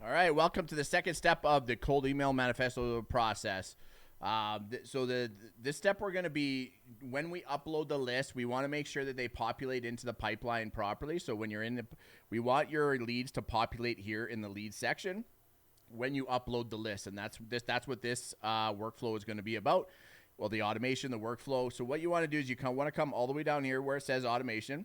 All right, welcome to the second step of the cold email manifesto process. This step we're going to be, when we upload the list, we want to make sure that they populate into the pipeline properly. So when you're in the, we want your leads to populate here in the lead section when you upload the list, and that's what this workflow is going to be about. Well, the automation, the workflow. So what you want to do is you want to come all the way down here where it says automation.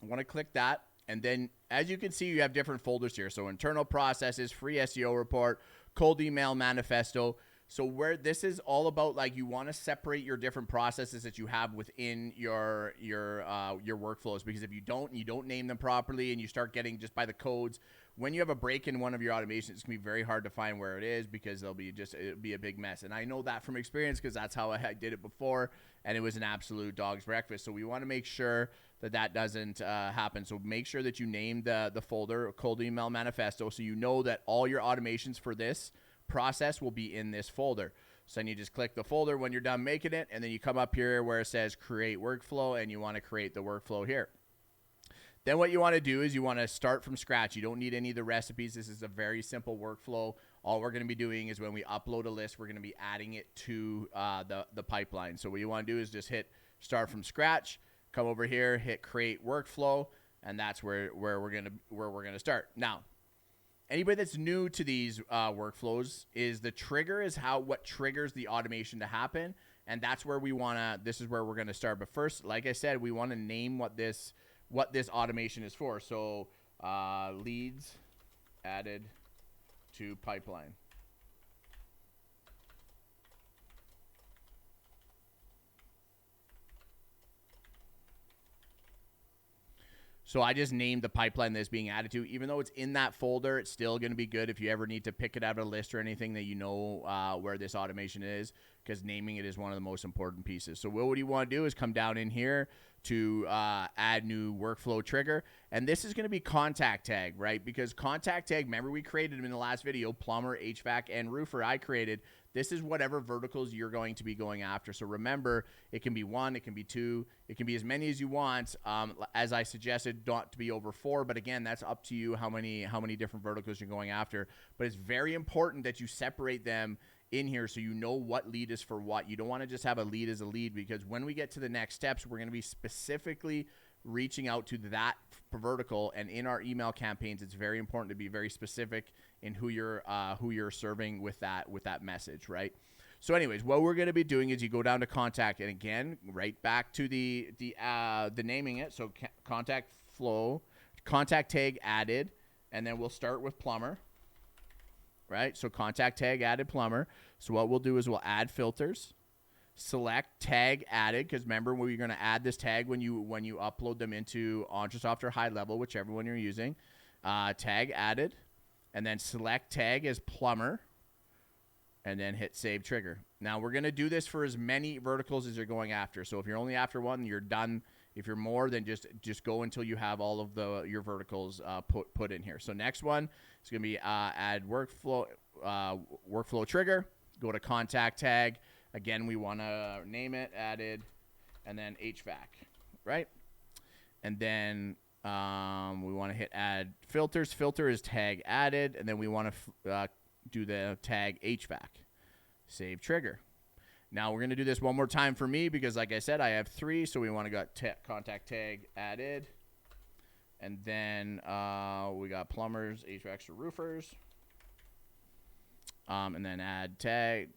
You want to click that. And then, as you can see, you have different folders here. So internal processes, free SEO report, cold email manifesto. So where this is all about, like, you want to separate your different processes that you have within your workflows, because if you don't name them properly and you start getting just by the codes, when you have a break in one of your automations, it's gonna be very hard to find where it is because it'll be a big mess. And I know that from experience because that's how I did it before, and it was an absolute dog's breakfast. So we want to make sure that doesn't happen. So make sure that you name the folder cold email manifesto, so you know that all your automations for this process will be in this folder. So then you just click the folder when you're done making it, and then you come up here where it says create workflow, and you want to create the workflow here. Then what you want to do is you want to start from scratch. You don't need any of the recipes. This is a very simple workflow. All we're going to be doing is when we upload a list, we're going to be adding it to the pipeline. So what you want to do is just hit start from scratch, come over here, hit create workflow, and that's where we're gonna start. Now, anybody that's new to these workflows, is the trigger is what triggers the automation to happen, and that's where this is where we're gonna start. But first, like I said, we want to name what this automation is for. So leads added to pipeline. So I just named the pipeline that's being added to. Even though it's in that folder, it's still going to be good if you ever need to pick it out of a list or anything, that you know where this automation is, because naming it is one of the most important pieces. So what you want to do is come down in here to add new workflow trigger. And this is going to be contact tag, right? Because contact tag, remember we created them in the last video, plumber, HVAC, and roofer I created. This is whatever verticals you're going to be going after. So remember, it can be 1, it can be 2, it can be as many as you want. As I suggested, not to be over 4, but again, that's up to you how many different verticals you're going after. But it's very important that you separate them in here so you know what lead is for what. You don't want to just have a lead as a lead, because when we get to the next steps, we're going to be specifically reaching out to that vertical. And in our email campaigns, it's very important to be very specific in who you're serving with that message, right? So anyways, what we're going to be doing is you go down to contact, and again, right back to the naming it. So contact flow, contact tag added, and then we'll start with plumber, right? So contact tag added plumber. So what we'll do is we'll add filters, select tag added, because remember, we're going to add this tag when you upload them into Ontrasoft or High Level, whichever one you're using. Tag added, and then select tag as plumber, and then hit save trigger. Now we're going to do this for as many verticals as you're going after. So if you're only after one, you're done. If you're more, then just go until you have all of your verticals put in here. So next one is going to be add workflow trigger. Go to contact tag. Again, we want to name it added, and then HVAC, right? And then we want to hit add filters. Filter is tag added, and then we want to do the tag HVAC. Save trigger. Now we're going to do this one more time for me, because like I said, I have 3, so we want to got contact tag added, and then we got plumbers, HVACs, or roofers, and then add tag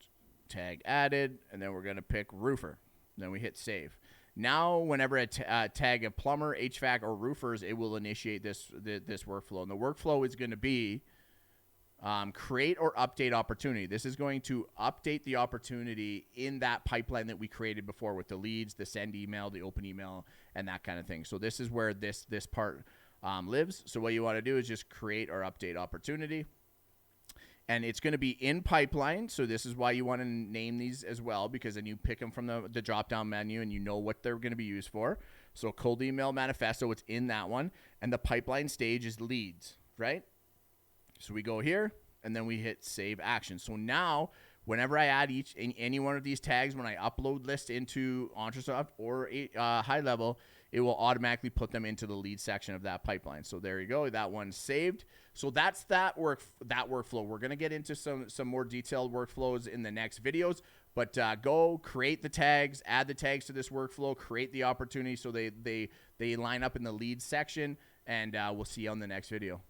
added, and then we're going to pick roofer. Then we hit save. Now, whenever a tag of plumber, HVAC, or roofers, it will initiate this workflow, and the workflow is going to be create or update opportunity. This is going to update the opportunity in that pipeline that we created before with the leads, the send email, the open email, and that kind of thing. So this is where this part lives. So what you want to do is just create or update opportunity. And it's going to be in pipeline. So this is why you want to name these as well, because then you pick them from the drop-down menu and you know what they're going to be used for. So cold email manifesto, it's in that one. And the pipeline stage is leads, right? So we go here, and then we hit save action. So now Whenever I add any one of these tags, when I upload list into Entrasoft or high level, it will automatically put them into the lead section of that pipeline. So there you go. That one's saved. So that's that workflow. We're going to get into some more detailed workflows in the next videos, but go create the tags, add the tags to this workflow, create the opportunity so they line up in the lead section, and we'll see you on the next video.